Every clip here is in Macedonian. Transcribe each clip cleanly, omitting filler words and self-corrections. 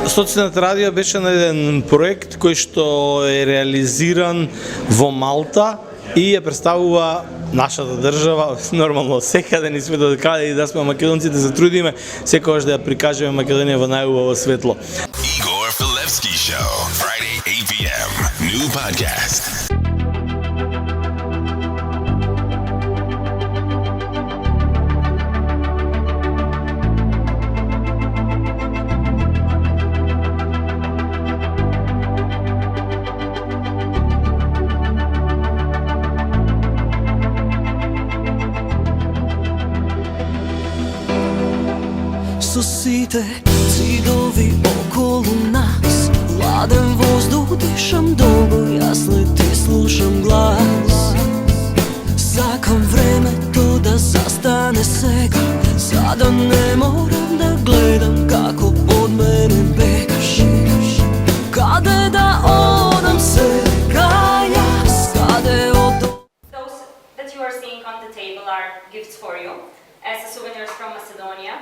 Социјалната радио беше на еден проект кој што е реализиран во Малта и ја представува нашата држава, нормално секаде ни светот, каде и да сме македонците се трудиме секогаш да ја прикажеме Македонија во најубаво светло. Igor Filevski Show, Friday 8 p.m. New podcast. Со сите цидови околу нас, ладен воздух дишам долго, јас не ти слушам глас. Сакам времето да застане сега, за да не морам да гледам како од мене бегаш. Каде да одам сега јас, каде одам? Those that you are seeing on the table are gifts for you as souvenirs from Macedonia.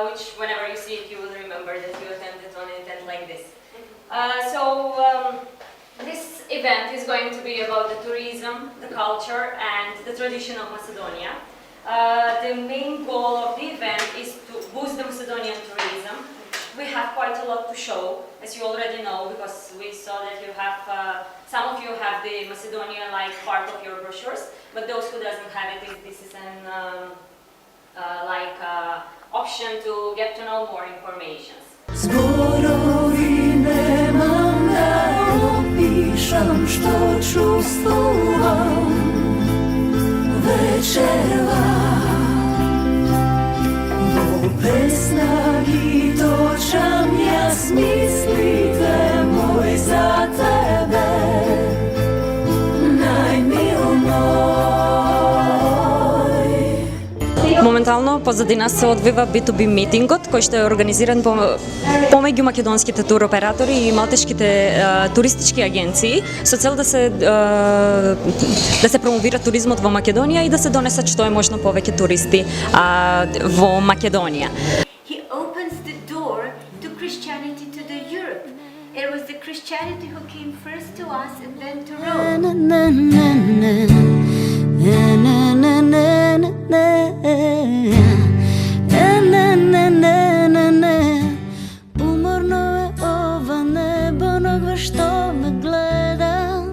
Which whenever you see it you will remember that you attended on an event like this. This event is going to be about the tourism, the culture and the tradition of Macedonia. The main goal of the event is to boost the Macedonian tourism. We have quite a lot to show, as you already know, because we saw that you have, some of you have the Macedonia-like part of your brochures, but those who doesn't have it, this is an option to get to know more information. Зборови немам да опишам што чувствувам вечерва. Во песна ги точам јас мислите мој за тебе, најмил мој. Моментално позади нас се одвива B2B митингот кој што е организиран помеѓу македонските туроператори и малтешките туристички агенции со цел да се промовира туризмот во Македонија и да се донесат што е можно повеќе туристи во Македонија. He opens the door to Christianity to the Europe. It was the Christianity who came first to us and then to Rome. Уморно е ова небо, но што ме гледа.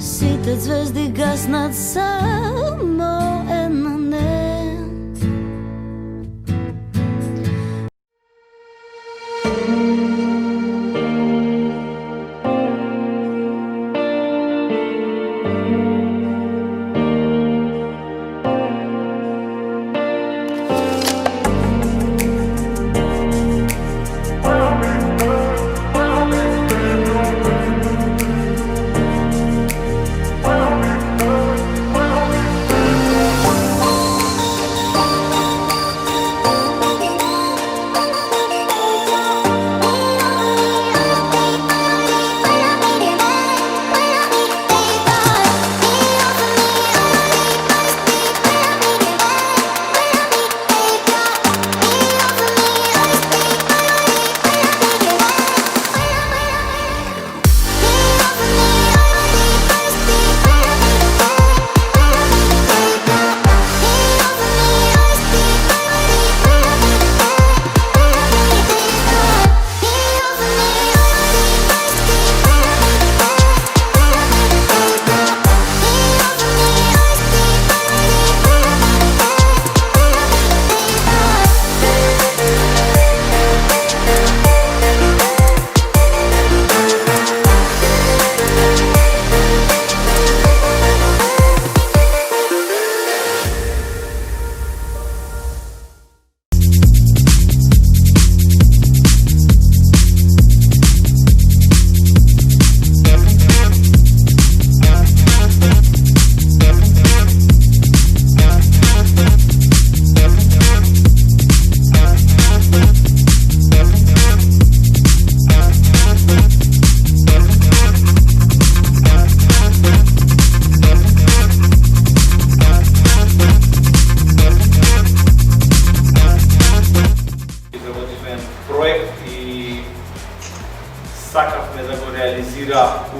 Сите звезди гаснат, само една не.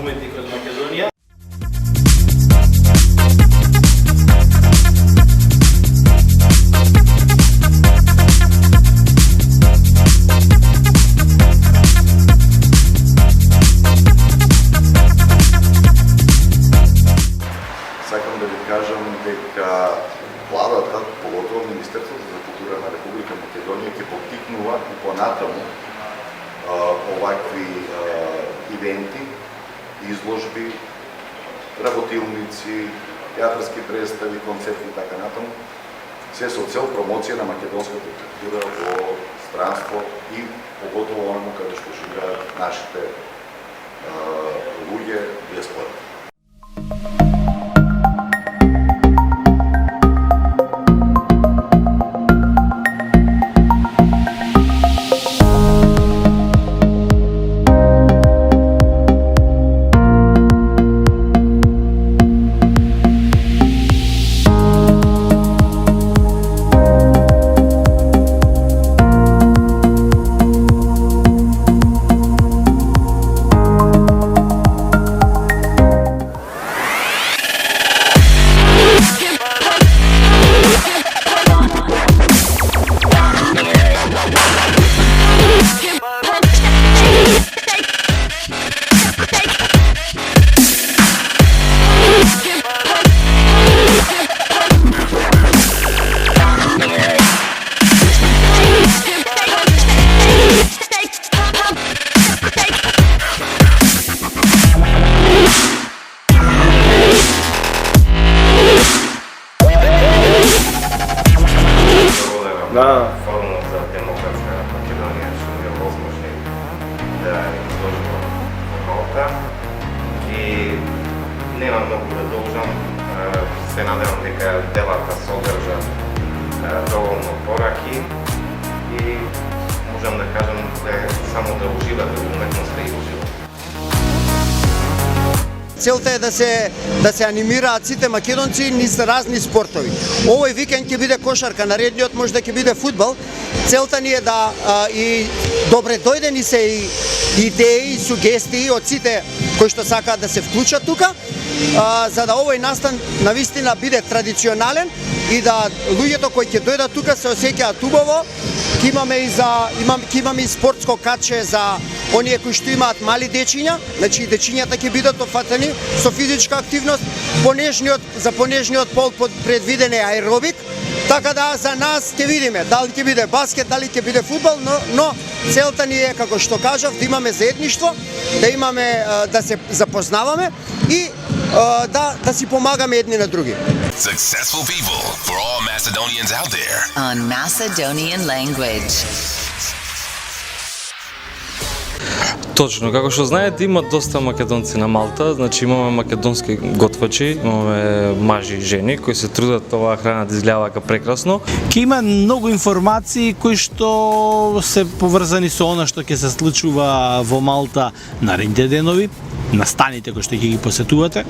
уметник од Македонија. Сакам да ви кажам дека владата, поготово Министерството за култура на Република Македонија ќе поттикнува и понатаму овакви ивенти, изложби, работилници, театарски представи, концерти и така натаму, се со цел промоција на македонската култура во странство и поготово онаму каде што живеат нашите луѓе диаспора. Форумот за демократска Македонија што ми овозможни да изложиме во Малта и нема многу да должам, се надевам дека делата содржа доволно пораки и можам да кажам само да уживате во уметноста и уживате. Целта е да се анимираат сите македонци низ разни спортови. Овој викенд ќе биде кошарка, наредниот може да ќе биде фудбал. Целта ни е да и добре дојдени се и идеи и сугестии од сите кои што сакаат да се вклучат тука, за да овој настан навистина биде традиционален и да луѓето кои ќе дојдат тука се осеќаат убаво. Ќе имаме и спортско каче за оние кои што имаат мали дечиња, значи дечињата ќе бидат офатени со физичка активност, за понежниот пол предвиден е аеробик, така да за нас ќе видиме дали ќе биде баскет, дали ќе биде фудбал, но целта ни е, како што кажав, да имаме заедништво, да се запознаваме и да си помагаме едни на други. Successful people for all Macedonians out there. On Macedonian language. Точно, како што знаете, има доста македонци на Малта, значи имаме македонски готвачи, имаме мажи и жени кои се трудат оваа храна да изгледа вака прекрасно. Ќе има многу информации кои што се поврзани со она што ќе се случува во Малта наредните денови, настаните кои што ќе ги посетувате.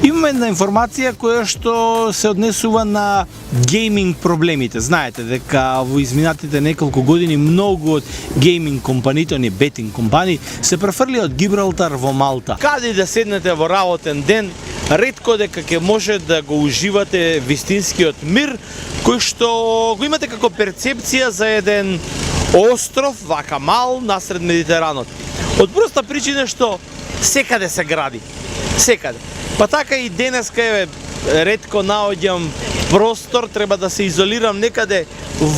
Имаме една информација која што се однесува на гейминг проблемите. Знаете дека во изминатите неколку години многу од гейминг компаниите, оние бетинг компании, се префрли од Гибралтар во Малта. Каде да седнете во работен ден, ретко дека ќе може да го уживате вистинскиот мир, кој што го имате како перцепција за еден остров, вака мал, насред Медитеранот. Од проста причина што секаде се гради. Секаде. Па така и денеска еве ретко наоѓам простор, треба да се изолирам некаде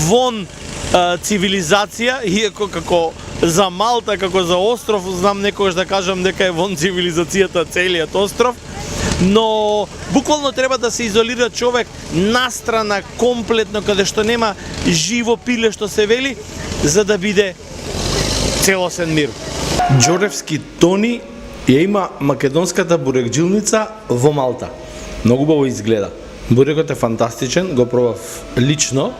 вон цивилизација, иако како за Малта, како за остров, знам некогаш да кажам дека е вон цивилизацијата целиот остров, но буквално треба да се изолира човек настрана комплетно, каде што нема живо пиле што се вели, за да биде целосен мир. Џоревски Тони ја има македонската бурекджилница во Малта. Многу убаво изгледа. Бурекот е фантастичен, го пробав лично.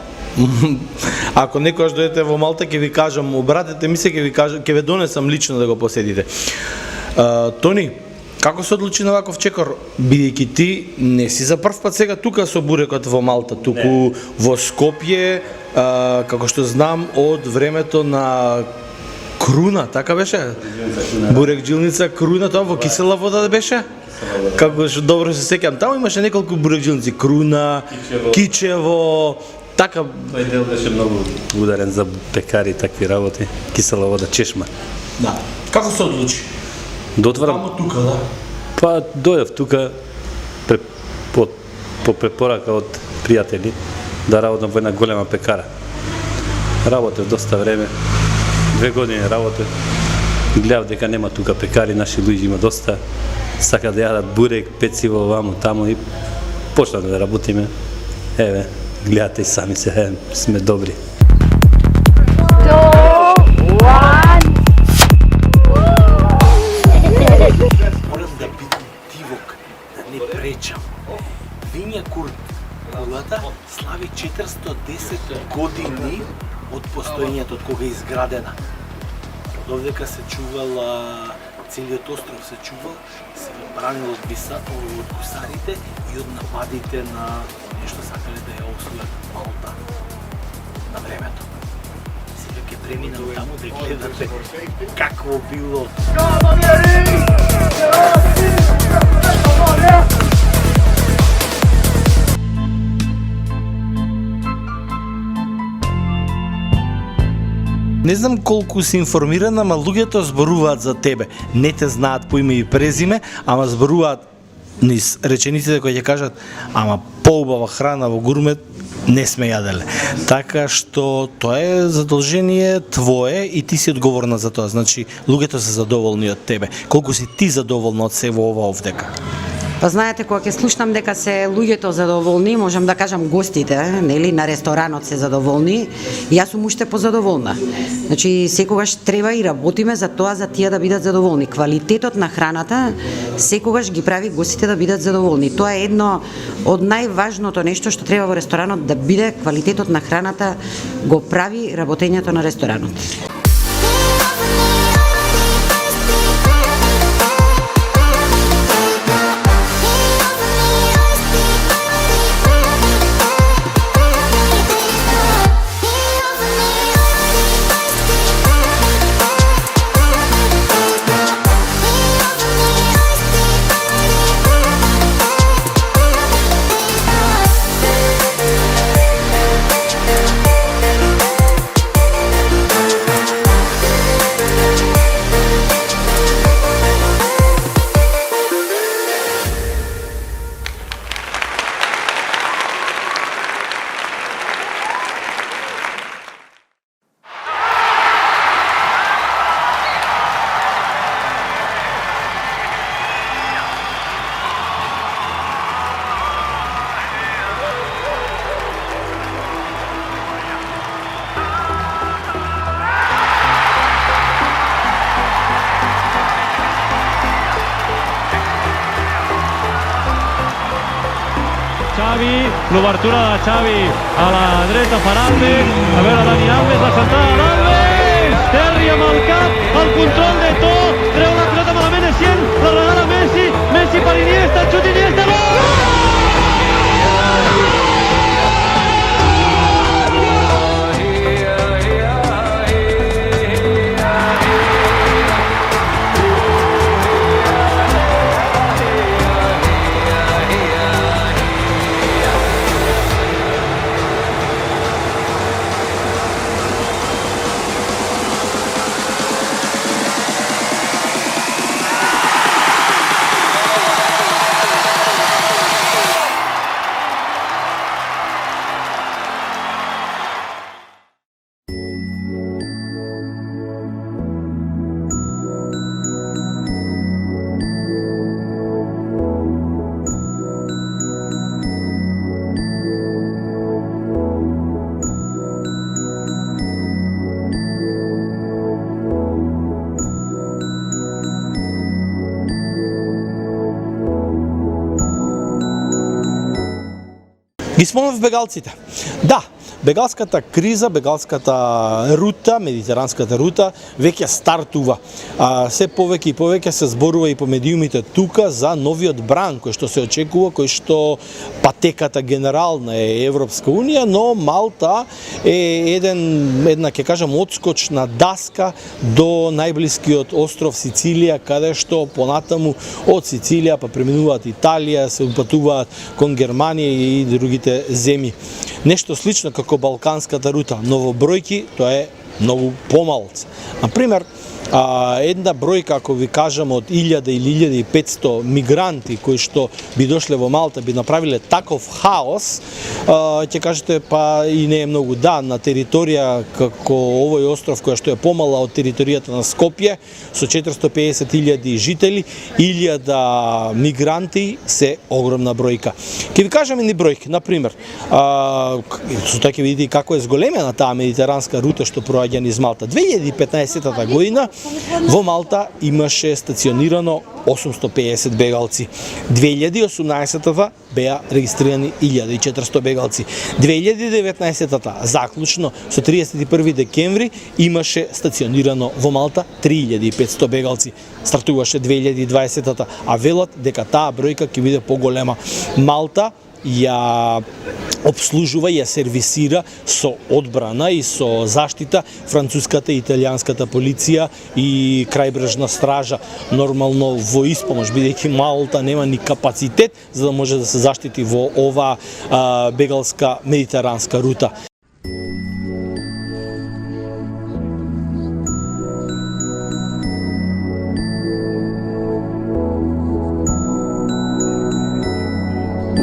Ако некојаш дојдете во Малта, ќе ви кажам, обратете ми се, ќе ве донесам лично да го посетите. Тони, како се одлучи на ваков чекор, бидејќи ти не си за прв пат сега тука со бурекот во Малта, туку во Скопје, како што знам, од времето на Круна, така беше? Бурек джилница, круна, тоа во кисела вода да беше? Како што добро се сеќам, таму имаше неколку бурек джилници, круна, кичево, така. Тој дел беше многу ударен за пекари и такви работи, кисела вода, чешма. Да. Како се одлучи? Дотварам. Таму тука, да? Па дојдов тука по препорака од пријатели да работам во една голема пекара. Работев доста време, 2 години работев. Гледав дека нема тука пекари, наши луѓе има доста. Сака да јадат бурек, пециво, ваму, таму и почнавме да работиме. Еве, гледате и сами се, сме добри. Морам да бидам тивок, да не пречам. Винја Кулата слави 410 години од постоењето, од кога е изградена. Од овдека се чувал, целиот остров се чувал, се бранил од гусарите и од нападите на нешто сакале да ја освојат Малта на времето. Сега ќе преминам таму да гледате какво било. Не знам колку си информиран, ама луѓето зборуваат за тебе. Не те знаат по име и презиме, ама зборуваат низ речениците кои ќе кажат, ама поубава храна во гурмет не сме јаделе. Така што тоа е задолжение твое и ти си одговорна за тоа. Значи, луѓето се задоволни од тебе. Колку си ти задоволна од се во ова овдека? Па знаете, кога ќе слушнам дека се луѓето задоволни, можам да кажам гостите, нели, на ресторанот се задоволни, јас сум уште позадоволна. Значи, секогаш треба и работиме за тоа, за тие да бидат задоволни. Квалитетот на храната секогаш ги прави гостите да бидат задоволни. Тоа е едно од најважното нешто што треба во ресторанот да биде, квалитетот на храната го прави работењето на ресторанот. Xavi, l'obertura de Xavi a la dreta per Alves, a veure Dani Alves, la centrada d'Alves, Terri amb el cap, el control de To, treu la pilota malament Essien, la regala Messi, Messi per Iniesta, xut Iniesta, gol! Ги спомнав бегалците. Да, бегалската криза, бегалската рута, медитеранската рута веќе стартува. Се повеќе и повеќе се зборува и по медиумите тука за новиот бран кој што се очекува, кој што патеката генерална е Европска унија, но Малта е една ќе кажам одскочна даска до најблискиот остров Сицилија, каде што понатаму од Сицилија па преминуваат Италија, се упатуваат кон Германија и другите земји. Нешто слично како балканската рута, но во бројки тоа е многу помалце. Например, една бројка, ако ви кажам, од 1000 или 1500 мигранти кои што би дошле во Малта, би направиле таков хаос, ќе кажете, па и не е многу. Да, на територија како овој остров, која што е помала од територијата на Скопје, со 450.000 жители, 1000 мигранти се огромна бројка. Ќе ви кажам едни бројки, например, со тоа ќе видите како е зголемена таа медитеранска рута што проаѓа низ Малта. 2015 година во Малта имаше стационирано 850 бегалци. 2018-та беа регистрирани 1400 бегалци. 2019-та, заклучно со 31 декември, имаше стационирано во Малта 3500 бегалци. Стартуваше 2020-та, а велат дека таа бројка ќе биде поголема. Малта ја обслужува, ја сервисира со одбрана и со заштита француската и италијанската полиција и крајбрежна стража, нормално во испомош, бидејќи Малта нема ни капацитет за да може да се заштити во ова бегалска медитеранска рута.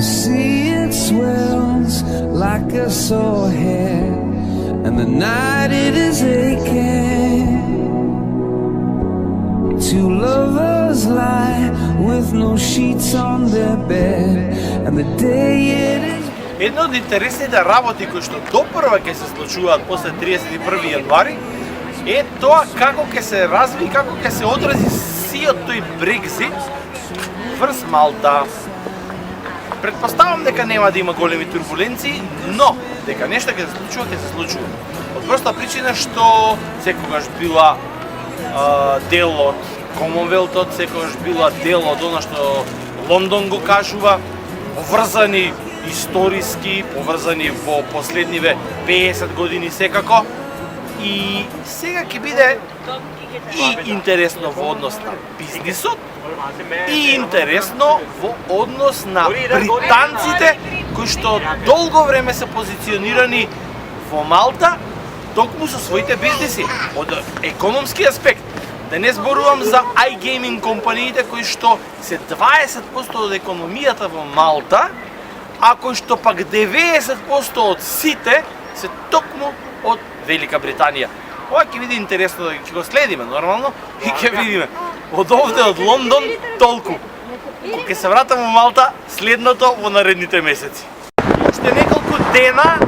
The sea it swells like a sore head, and the night it is aching. Two lovers lie with no sheets on their bed, and the day it is. Една од интересните работи кои што допрва ќе се случуваат после 31 јануари е тоа како ќе се разви, како ќе се одрази сиот тој Брекзит врз Малта. Предпоставам дека нема да има големи турбуленции, но дека нешто ќе се случува, Од проста причина што секогаш била дел од Комонвелтот, секогаш била дел од она што Лондон го кажува, поврзани историски, поврзани во последниве 50 години секако. И сега ќе биде и интересно во однос на бизнисот, и интересно во однос на британците кои што долго време се позиционирани во Малта токму со своите бизниси. Од економски аспект, да не зборувам за iGaming компаниите кои што се 20% од економијата во Малта, а кои што пак 90% од сите се токму од Велика Британија. Ова ќе биде интересно да ќе го следиме нормално и ќе видиме. Од овде од Лондон толку. Кога ќе се вратам во Малта следното во наредните месеци. Уште неколку дена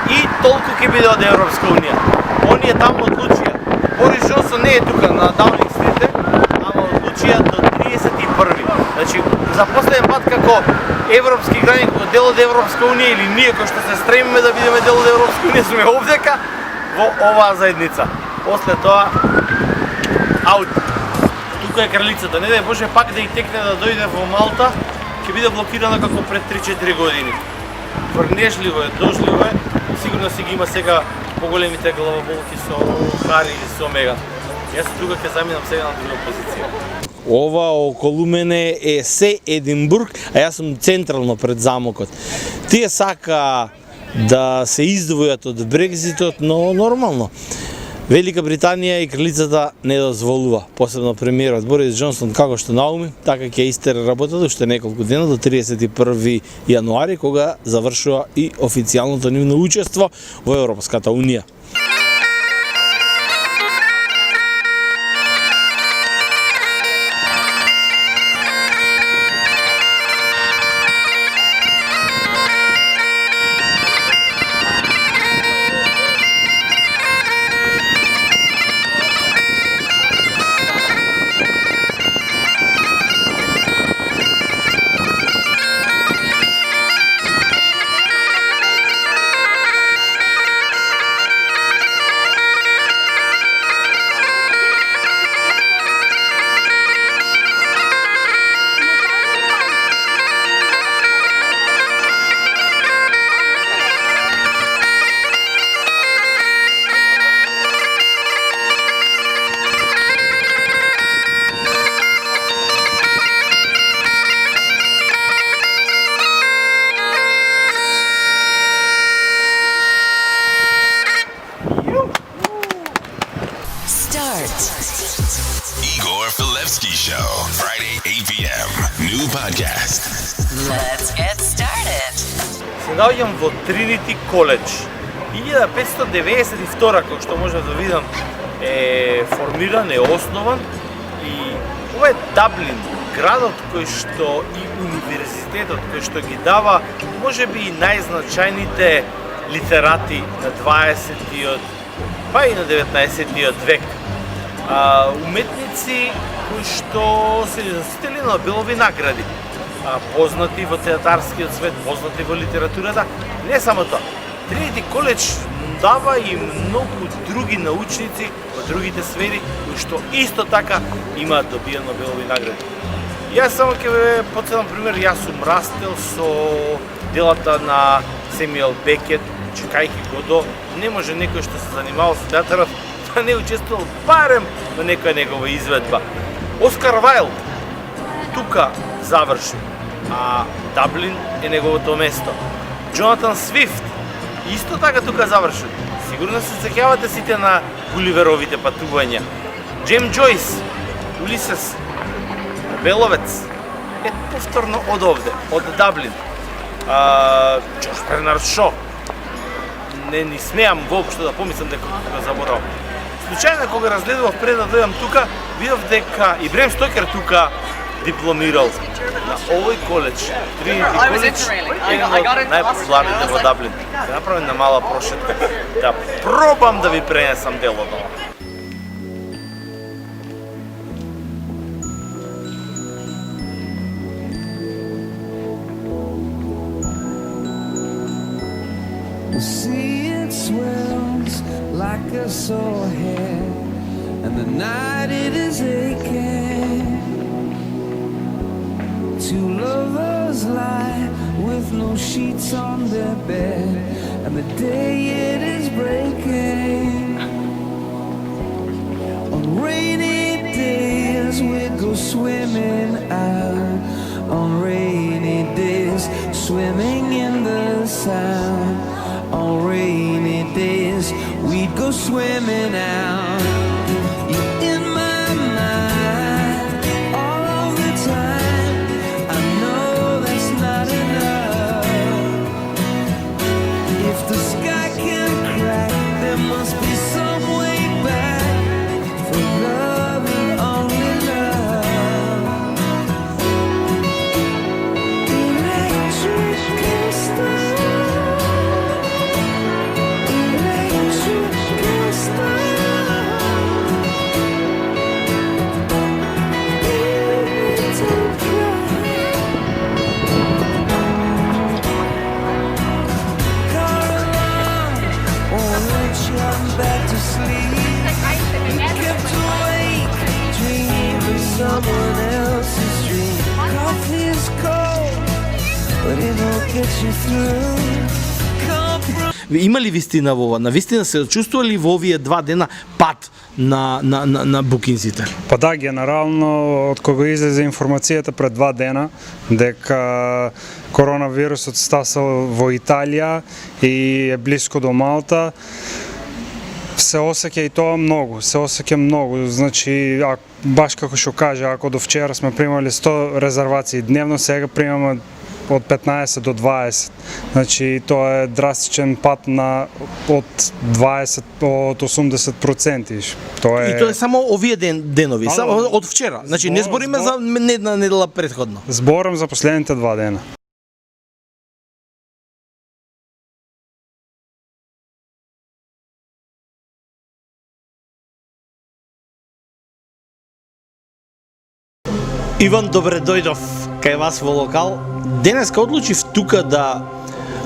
и толку ќе биде од Европска унија. Оние таму одлучија. Борис Джонсон не е тука на Даунинг Стрит, ама одлучија до 31. Значи, за последен пат како европски граѓани, како дел од Европска унија или ние кои што се стремиме да бидеме дел од Европска унија сме овдека во оваа заедница. После тоа аут. Тука е кралицата. Не дај Боже пак да и текне да дојде во Малта, ќе биде блокирана како пред 3-4 години. Врнежливо е, дожливо е. Сигурно си ги има сега поголемите главоболки со Хари и со Меган. Јас тука ќе заминам сега на друга позиција. Ова околу мене е се Единбург, а јас сум централно пред замокот. Тие сака да се издвојат од Брекзитот, но нормално. Велика Британија и кралицата не дозволува, посебно премиерот Борис Джонсон, како што науми, така ќе истера работата уште неколку дена до 31 јануари, кога завршува и официјалното нивно учество во Европската унија. podcast. Let's get started. Се наоѓам во Тринити коледж. 1592, како што може да видам, е формиран, е основан и ова е Даблин, градот кој што и универзитетот кој што ги дава можеби и најзначајните литерати на 20-тиот па и на 19-тиот век. Уметници кои што се носители на Нобелови награди, познати во театарскиот свет, познати во литературата. Не само тоа. Тринити коледж дава и многу други научници во другите сфери кои што исто така имаат добиен Нобелови награди. Јас само ќе ве потсетам пример, јас сум растел со делата на Семюел Бекет, чекајќи го до не може некој што се занимавал со театарот да не учествувал барем во некоја негова изведба. Оскар Вајлд тука заврши, а Даблин е неговото место. Джонатан Свифт исто така тука заврши. Сигурно се сеќавате сите на Гуливеровите патувања. Джеймс Џојс, Улисес, Беловец е повторно од овде, од Даблин. Джордж Бернард Шо. Не ни смеам воопшто да помислам дека го заборавам. Случајно кога разгледував пред да дојдам тука, видов дека и Брем Стокер тука дипломирал на овој коледж. Тринити коледж е еден од најпопуларните во Даблин. Ќе направам една мала прошетка да пробам да ви пренесам дел од ова. The sea it swells like a sore head, and the night it is aching. Two lovers lie with no sheets on their bed, and the day it is breaking. On rainy days we go swimming out, on rainy days swimming in the sound. On rainy days, we'd go swimming out. You're in my mind all the time. I know that's not enough. If the sky can crack, there must be some way back for love and only love. Electric and stuff. Back to sleep. You kept awake, dreaming of someone else's dream. Coffee is cold, but it'll get you through. Има ли вистина во ова? Навистина се чувствува ли во овие 2 дена пат на букинзите? Па да, генерално, од кога излезе информацијата пред 2 дена дека коронавирусот стасал во Италија и е близко до Малта, се осеќа и тоа многу, значи, баш како што кажа, ако до вчера сме примали 100 резервации дневно, сега примаме од 15 до 20. Значи, тоа е драстичен пат од 80%. Тоа е... И тоа е само овие денови, само од вчера. Значи, не збориме за една недела претходно. Зборам за последните 2 дена. Иван, добре дојдов кај вас во локал. Денеска одлучив тука да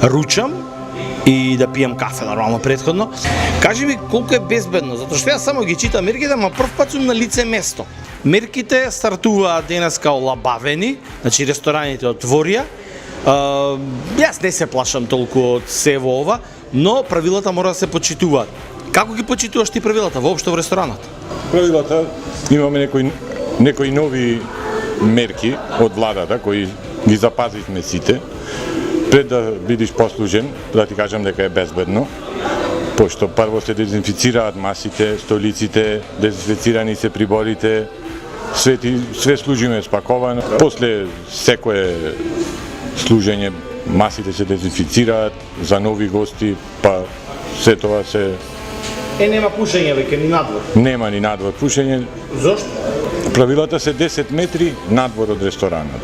ручам и да пијам кафе, нормално претходно. Кажи ми колку е безбедно, затоа што јас само ги читам мерките, ама прв пат сум на лице место. Мерките стартуваат денеска олабавени, значи рестораните отворија. Јас не се плашам толку од се во ова, но правилата мора да се почитуваат. Како ги почитуваш ти правилата воопшто во ресторанот? Правилата имаме некои нови мерки од владата кои ги запазивме сите. Пред да бидеш послужен, да ти кажам дека е безбедно, пошто прво се дезинфицираат масите, столиците, дезинфицирани се приборите, све служиме спаковано. После секое служење масите се дезинфицираат за нови гости, па се тоа се... Нема пушење веќе ни надвор. Нема ни надвор пушење. Зошто? Правилата се 10 метри надвор од ресторанот.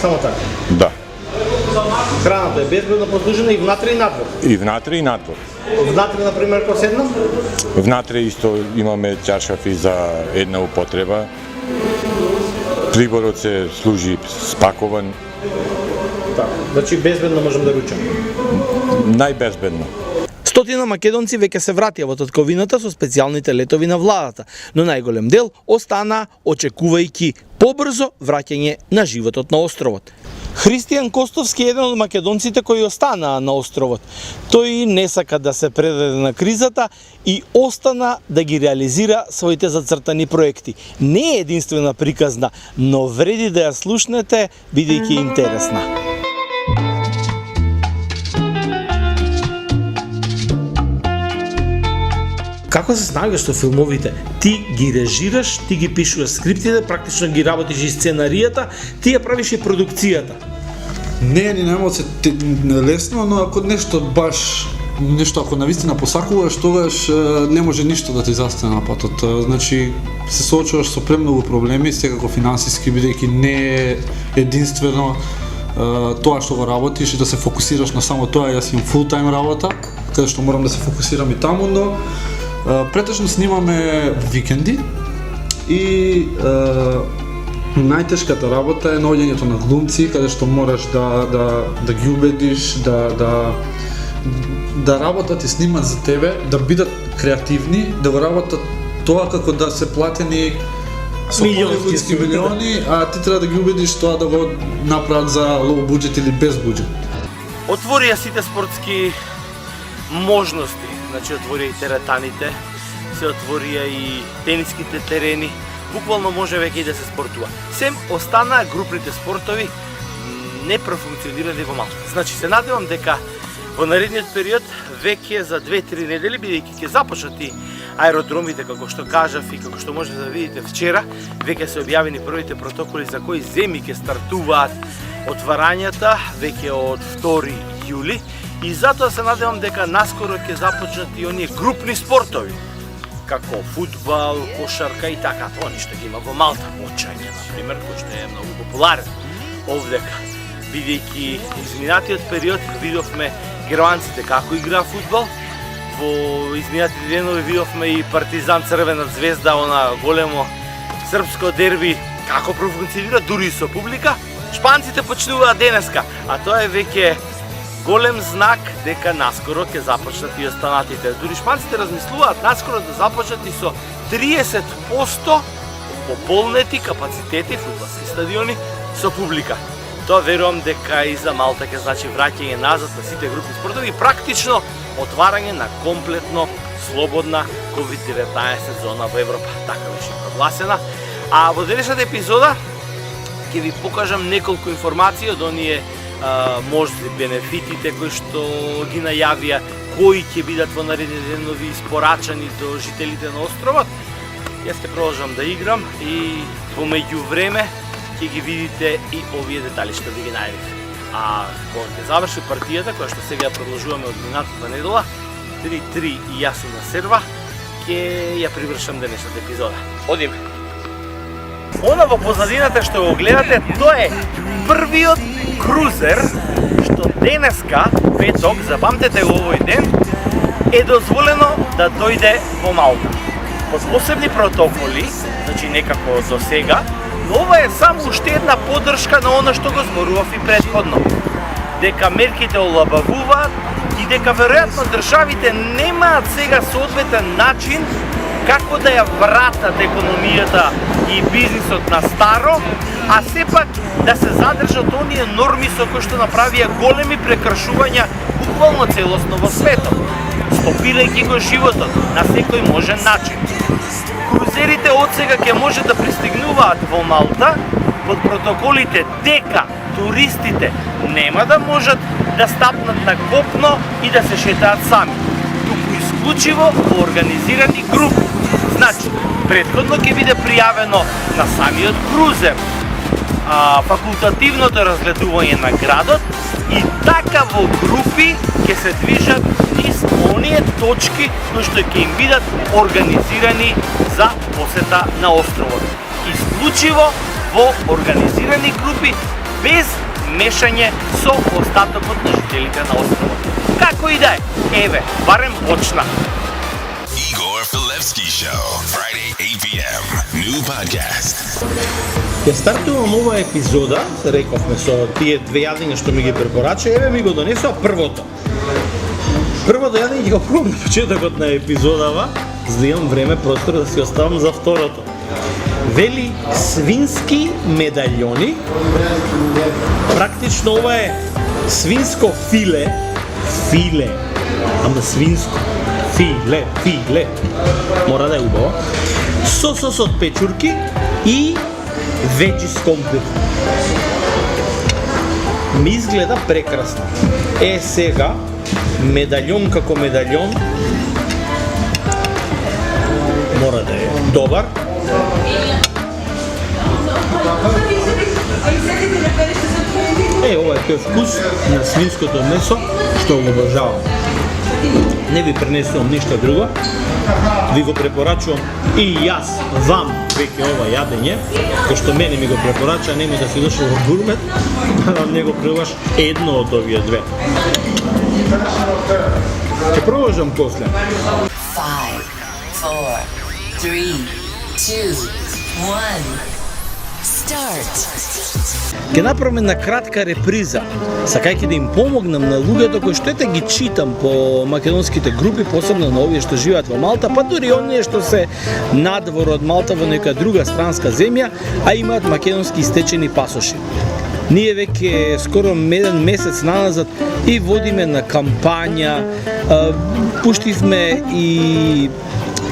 Само така? Да. Храната е безбедно послужена и внатре и надвор. И внатре и надвор. Внатре, например, ко седнам? Внатре исто имаме чаршафи за една употреба. Приборот се служи спакован. Така, значи безбедно можам да ручам. Најбезбедно. Стотина македонци веќе се вратија во татковината со специјалните летови на владата, но најголем дел остана очекувајќи побрзо враќање на животот на островот. Христијан Костовски е еден од македонците кои останаа на островот. Тој не сака да се предаде на кризата и остана да ги реализира своите зацртани проекти. Не е единствена приказна, но вреди да ја слушнете, бидејќи интересна. Како се снаоѓаш со филмовите? Ти ги режираш, ти ги пишуваш скриптите, практично ги работиш и сценаријата, ти ја правиш и продукцијата. Не, ни нема се лесно, но ако нешто баш ако навистина посакуваш, тогаш не може ништо да ти застане на патот. Значи се соочуваш со премногу проблеми, секако финансиски, бидејќи не е единствено тоа што го работиш и да се фокусираш на само тоа. Јас имам фул тајм работа, каде што морам да се фокусирам и таму, но претежно снимаме викенди и најтешката работа е наоѓањето на глумци, каде што мораш да ги убедиш, да работат и снимат за тебе, да бидат креативни, да го работат тоа како да се платени со холивудски милиони, а ти треба да ги убедиш тоа да го направат за лоу буџет или без буџет. Отворија сите спортски можности, значи отворија и теретаните, се отворија и тениските терени, буквално може веќе и да се спортува. Сем останаа групните спортови не профункционирани во Малта. Значи се надевам дека во наредниот период веќе за 2-3 недели, бидејќи ќе започнат и аеродромите, како што кажав и како што може да видите вчера, веќе се објавени првите протоколи за кои земји ќе стартуваат отварањата веќе од 2 јули и затоа се надевам дека наскоро ќе започнат и оние групни спортови, како фудбал, кошарка и така, тоа ништо ги има во Малта, мочање, например, кој што е многу популарен овдека, бидејќи изминатиот период видовме германците како играа фудбал, во изминатите денови видовме и Партизан Црвена звезда, она големо српско дерби, како профункционира дури со публика. Шпанците почнуваат денеска, а тоа е веќе голем знак дека наскоро ќе започнат и останатите. Дури шпанците размислуваат наскоро да започнат и со 30% пополнети капацитети фудбалски стадиони со публика. Тоа верувам дека и за Малта ќе значи враќање назад на сите групни спортови и практично отварање на комплетно слободна COVID-19 зона во Европа. Така беше прогласена. А во денешната епизода ќе ви покажам неколку информации од оние можни бенефитите кои што ги најавија, кои ќе бидат во наредните денови испорачани до жителите на островот. Јас ќе продолжам да играм и во меѓувреме ќе ги видите и овие детали што ви ги најавив. А кога ќе заврши партијата, која што сега продолжуваме од минатата недела, 3-3 и јас на серва, ќе ја привршам денешната епизода. Одиме! Она во позадината што го гледате, тоа е првиот крузер што денеска, петок, запамтете го овој ден, е дозволено да дојде во Малта. Под посебни протоколи, значи некако до сега, но ова е само уште една поддршка на она што го зборував и претходно. Дека мерките олабавуваат и дека веројатно државите немаат сега соодветен начин како да ја вратат економијата и бизнисот на старо, а сепак да се задржат оние норми со кои што направија големи прекршувања буквално целосно во светот, стопирајќи го животот на секој можен начин. Крузерите од сега ќе може да пристигнуваат во Малта под протоколите дека туристите нема да можат да стапнат на копно и да се шетаат сами, туку исклучиво во организирани групи. Значи, предходно ќе биде пријавено на самиот крузер факултативното разгледување на градот и така во групи ќе се движат низ оние точки кои што ќе им бидат организирани за посета на островот. Исклучиво во организирани групи без мешање со остатокот на жителите на островот. Како и да е, еве, барем почна. Igor Filevski Show, Friday 8 p.m. New podcast. Ќе стартувам ова епизода, рековме со тие две јадења што ми ги препорача, еве ми го донесоа првото. Првото јадење ќе го пробам на почетокот на епизодава, за да имам време, простор да си оставам за второто. Вели свински медаљони. Практично ова е свинско филе, ама свинско. Филе. Мора да е убаво. Со сос од печурки и веџи скомпир. Ми изгледа прекрасно. Сега, медаљон како медаљон, мора да е добар. Ова е тој вкус на свинското месо, што го обожавам. Не ви пренесувам ништо друго, ви го препорачувам и јас вам веќе ова јадење, кој што мене ми го препорача, немој да си дошол во гурмет, да вам не го пробаш едно од овие две. Ќе продолжам после. 5, 4, 3, 2, 1. Start. Ќе направиме на кратка реприза, сакајќи да им помогнам на луѓето кои што ете ги читам по македонските групи, посебно на овие што живеат во Малта, па дури оние што се надвор од Малта во нека друга странска земја, а имаат македонски стечени пасоши. Ние веќе скоро еден месец назад и водиме на кампања, пуштивме и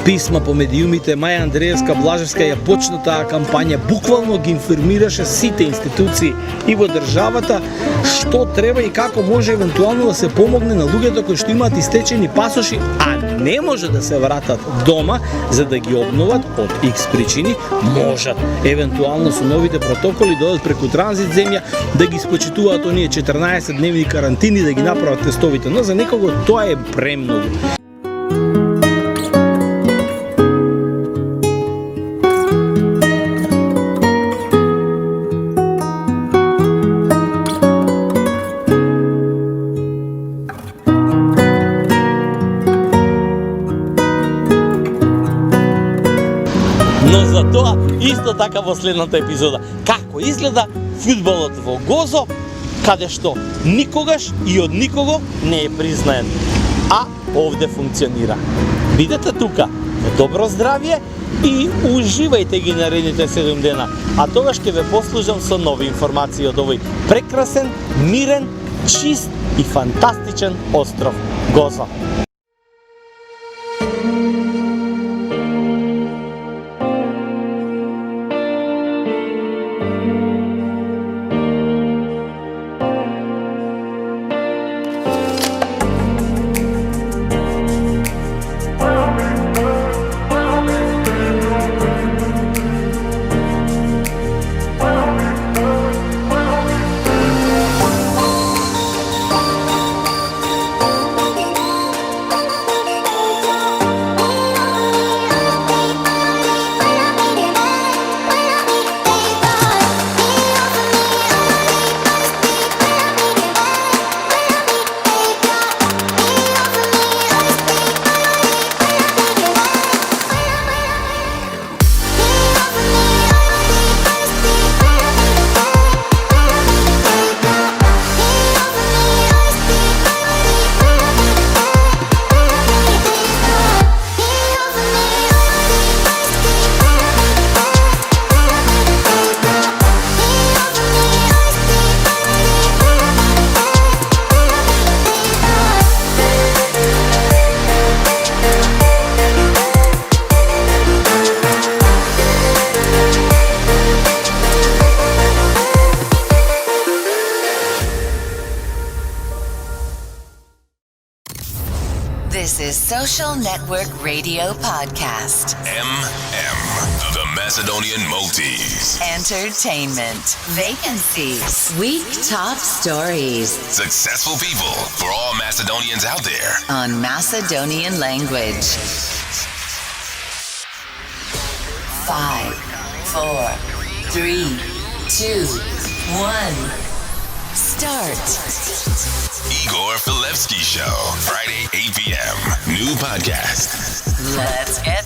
писма по медиумите, Маја Андреевска Блажевска ја почна таа кампања, буквално ги информираше сите институции и во државата што треба и како може евентуално да се помогне на луѓето кои што имаат истечени пасоши, а не може да се вратат дома за да ги обноват од X причини, можат евентуално со новите протоколи додат преку транзит земја да ги спочитуваат оние 14 дневни карантини да ги направат тестовите, но за некого тоа е премногу. Но за тоа исто така во следната епизода како изгледа фудбалот во Гозо, каде што никогаш и од никого не е признаен, а овде функционира. Бидете тука, во добро здравје и уживајте ги наредните 7 дена, а тогаш ќе ве послужам со нови информации од овој прекрасен, мирен, чист и фантастичен остров Гозо. This is Social Network Radio Podcast. The Macedonian Maltese. Entertainment. Vacancies. Week top stories. Successful people for all Macedonians out there. On Macedonian language. 5, 4, 3, 2, 1. Start. Igor Filevsky Show. Friday, 8 p.m. New podcast. Let's get